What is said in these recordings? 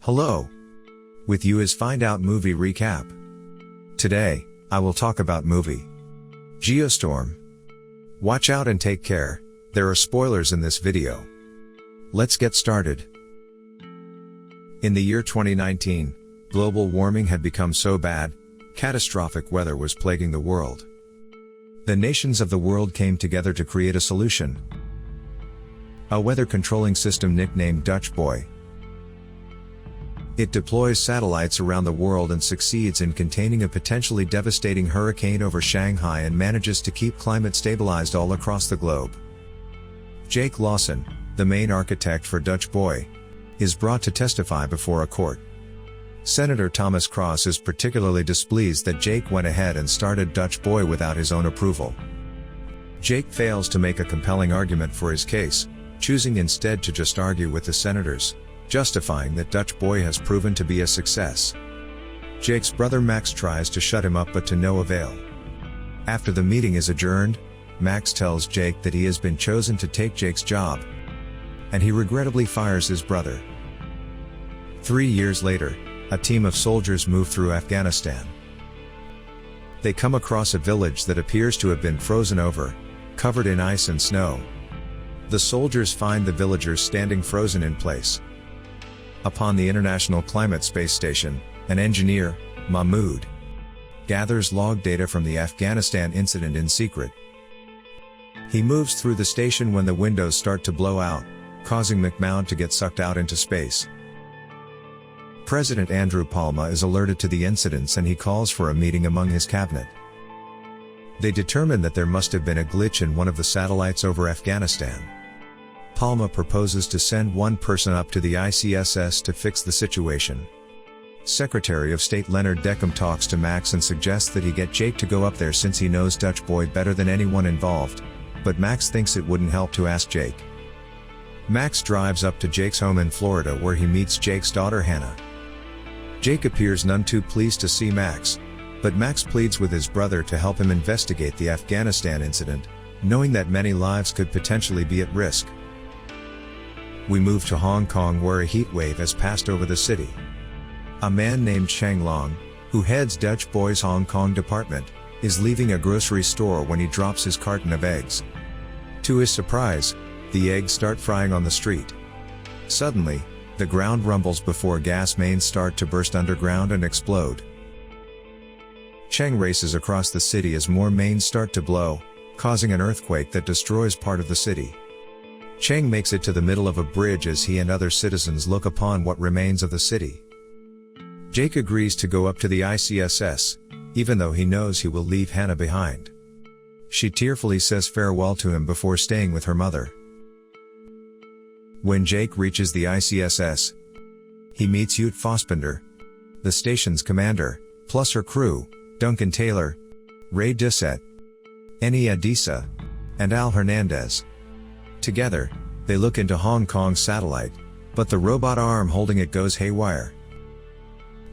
Hello. With you is Find Out Movie Recap. Today, I will talk about movie Geostorm. Watch out and take care, there are spoilers in this video. Let's get started. In the year 2019, global warming had become so bad, catastrophic weather was plaguing the world. The nations of the world came together to create a solution. A weather controlling system nicknamed Dutch Boy. It deploys satellites around the world and succeeds in containing a potentially devastating hurricane over Shanghai and manages to keep climate stabilized all across the globe. Jake Lawson, the main architect for Dutch Boy, is brought to testify before a court. Senator Thomas Cross is particularly displeased that Jake went ahead and started Dutch Boy without his own approval. Jake fails to make a compelling argument for his case, choosing instead to just argue with the senators, justifying that Dutch Boy has proven to be a success. Jake's brother Max tries to shut him up but to no avail. After the meeting is adjourned, Max tells Jake that he has been chosen to take Jake's job, and he regrettably fires his brother. 3 years later, a team of soldiers move through Afghanistan. They come across a village that appears to have been frozen over, covered in ice and snow. The soldiers find the villagers standing frozen in place. Upon the International Climate Space Station, an engineer, Mahmoud, gathers log data from the Afghanistan incident in secret. He moves through the station when the windows start to blow out, causing Mahmoud to get sucked out into space. President Andrew Palma is alerted to the incidents and he calls for a meeting among his cabinet. They determine that there must have been a glitch in one of the satellites over Afghanistan. Palma proposes to send one person up to the ICSS to fix the situation. Secretary of State Leonard Deckham talks to Max and suggests that he get Jake to go up there since he knows Dutch Boy better than anyone involved, but Max thinks it wouldn't help to ask Jake. Max drives up to Jake's home in Florida where he meets Jake's daughter Hannah. Jake appears none too pleased to see Max, but Max pleads with his brother to help him investigate the Afghanistan incident, knowing that many lives could potentially be at risk. We move to Hong Kong where a heat wave has passed over the city. A man named Cheng Long, who heads Dutch Boy's Hong Kong department, is leaving a grocery store when he drops his carton of eggs. To his surprise, the eggs start frying on the street. Suddenly, the ground rumbles before gas mains start to burst underground and explode. Cheng races across the city as more mains start to blow, causing an earthquake that destroys part of the city. Cheng makes it to the middle of a bridge as he and other citizens look upon what remains of the city. Jake agrees to go up to the ICSS, even though he knows he will leave Hannah behind. She tearfully says farewell to him before staying with her mother. When Jake reaches the ICSS, he meets Ute Fospender, the station's commander, plus her crew, Duncan Taylor, Ray Doucette, Eni Adisa, and Al Hernandez. Together, they look into Hong Kong's satellite, but the robot arm holding it goes haywire,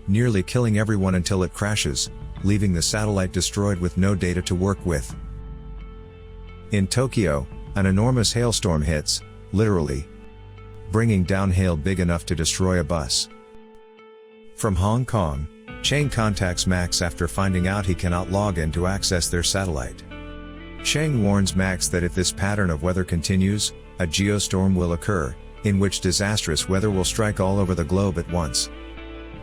nearly killing everyone until it crashes, leaving the satellite destroyed with no data to work with. In Tokyo, an enormous hailstorm hits, literally, bringing down hail big enough to destroy a bus. From Hong Kong, Cheng contacts Max after finding out he cannot log in to access their satellite. Cheng warns Max that if this pattern of weather continues, a geostorm will occur, in which disastrous weather will strike all over the globe at once.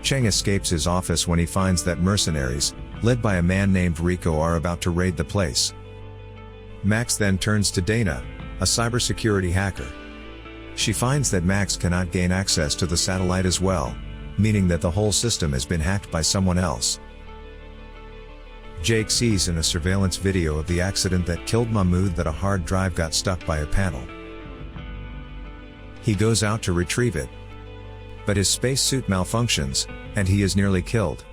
Cheng escapes his office when he finds that mercenaries, led by a man named Rico, are about to raid the place. Max then turns to Dana, a cybersecurity hacker. She finds that Max cannot gain access to the satellite as well, meaning that the whole system has been hacked by someone else. Jake sees in a surveillance video of the accident that killed Mahmoud that a hard drive got stuck by a panel. He goes out to retrieve it, but his spacesuit malfunctions, and he is nearly killed.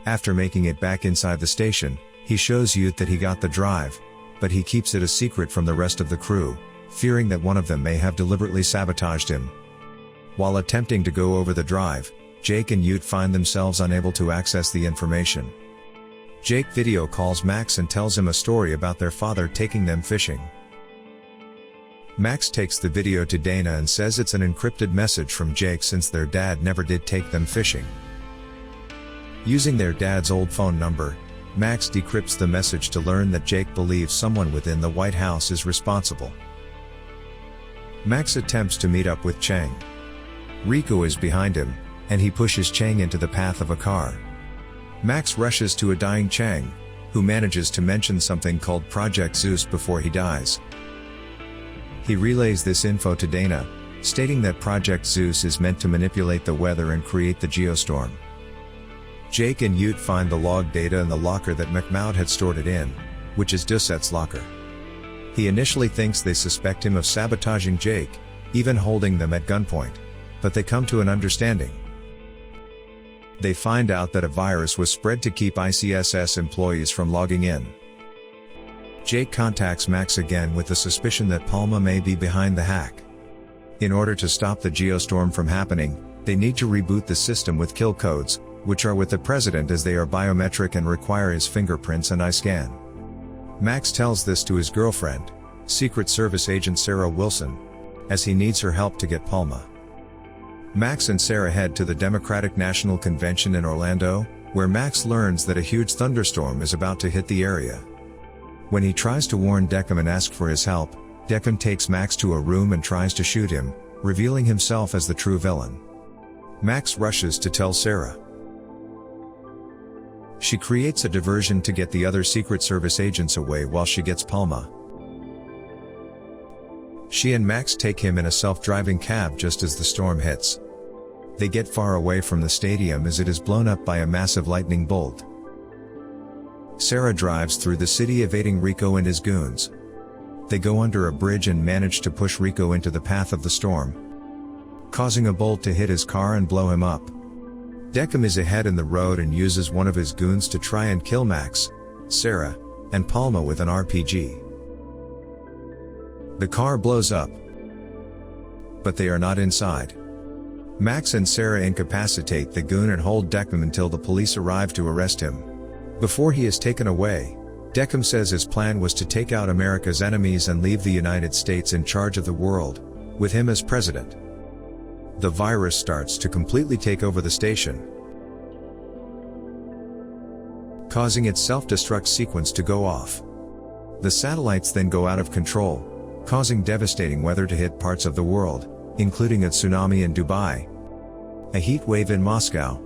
After making it back inside the station, he shows Ute that he got the drive, but he keeps it a secret from the rest of the crew, fearing that one of them may have deliberately sabotaged him. While attempting to go over the drive, Jake and Ute find themselves unable to access the information. Jake video calls Max and tells him a story about their father taking them fishing. Max takes the video to Dana and says it's an encrypted message from Jake since their dad never did take them fishing. Using their dad's old phone number, Max decrypts the message to learn that Jake believes someone within the White House is responsible. Max attempts to meet up with Chang. Rico is behind him, and he pushes Chang into the path of a car. Max rushes to a dying Chang, who manages to mention something called Project Zeus before he dies. He relays this info to Dana, stating that Project Zeus is meant to manipulate the weather and create the Geostorm. Jake and Ute find the log data in the locker that McMahon had stored it in, which is Doucette's locker. He initially thinks they suspect him of sabotaging Jake, even holding them at gunpoint, but they come to an understanding. They find out that a virus was spread to keep ICSS employees from logging in. Jake contacts Max again with the suspicion that Palma may be behind the hack. In order to stop the Geostorm from happening, they need to reboot the system with kill codes, which are with the president as they are biometric and require his fingerprints and eye scan. Max tells this to his girlfriend, Secret Service agent Sarah Wilson, as he needs her help to get Palma. Max and Sarah head to the Democratic National Convention in Orlando, where Max learns that a huge thunderstorm is about to hit the area. When he tries to warn Deckham and ask for his help, Deckham takes Max to a room and tries to shoot him, revealing himself as the true villain. Max rushes to tell Sarah. She creates a diversion to get the other Secret Service agents away while she gets Palma. She and Max take him in a self-driving cab just as the storm hits. They get far away from the stadium as it is blown up by a massive lightning bolt. Sarah drives through the city evading Rico and his goons. They go under a bridge and manage to push Rico into the path of the storm, causing a bolt to hit his car and blow him up. Deckham is ahead in the road and uses one of his goons to try and kill Max, Sarah, and Palma with an RPG. The car blows up, but they are not inside. Max and Sarah incapacitate the goon and hold Deckham until the police arrive to arrest him. Before he is taken away, Deckham says his plan was to take out America's enemies and leave the United States in charge of the world, with him as president. The virus starts to completely take over the station, causing its self-destruct sequence to go off. The satellites then go out of control, causing devastating weather to hit parts of the world, including a tsunami in Dubai, a heat wave in Moscow,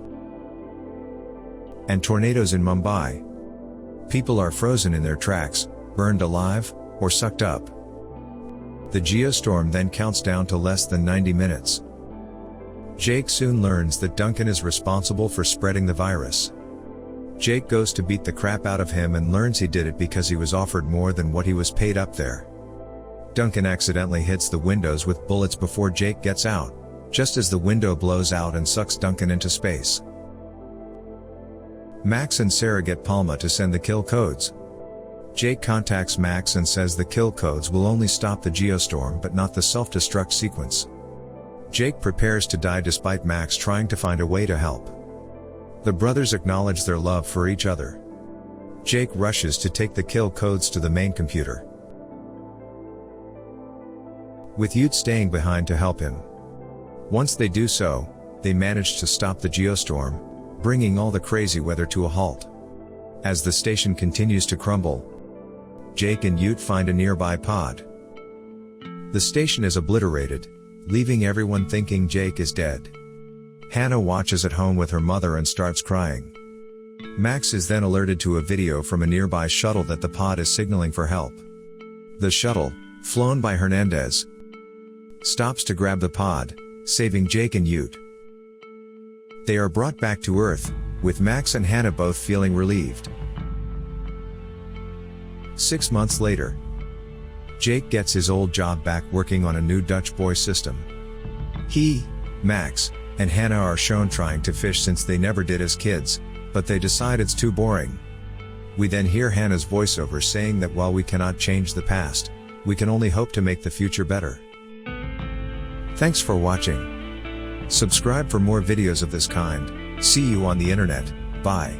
and tornadoes in Mumbai. People are frozen in their tracks, burned alive, or sucked up. The Geostorm then counts down to less than 90 minutes. Jake soon learns that Duncan is responsible for spreading the virus. Jake goes to beat the crap out of him and learns he did it because he was offered more than what he was paid up there. Duncan accidentally hits the windows with bullets before Jake gets out, just as the window blows out and sucks Duncan into space. Max and Sarah get Palma to send the kill codes. Jake contacts Max and says the kill codes will only stop the Geostorm but not the self-destruct sequence. Jake prepares to die despite Max trying to find a way to help. The brothers acknowledge their love for each other. Jake rushes to take the kill codes to the main computer, with Ute staying behind to help him. Once they do so, they manage to stop the Geostorm, bringing all the crazy weather to a halt. As the station continues to crumble, Jake and Ute find a nearby pod. The station is obliterated, leaving everyone thinking Jake is dead. Hannah watches at home with her mother and starts crying. Max is then alerted to a video from a nearby shuttle that the pod is signaling for help. The shuttle, flown by Hernandez, stops to grab the pod, saving Jake and Ute. They are brought back to Earth, with Max and Hannah both feeling relieved. 6 months later, Jake gets his old job back working on a new Dutch boy system. He, Max, and Hannah are shown trying to fish since they never did as kids, but they decide it's too boring. We then hear Hannah's voiceover saying that while we cannot change the past, we can only hope to make the future better. Thanks for watching. Subscribe for more videos of this kind. See you on the internet. Bye.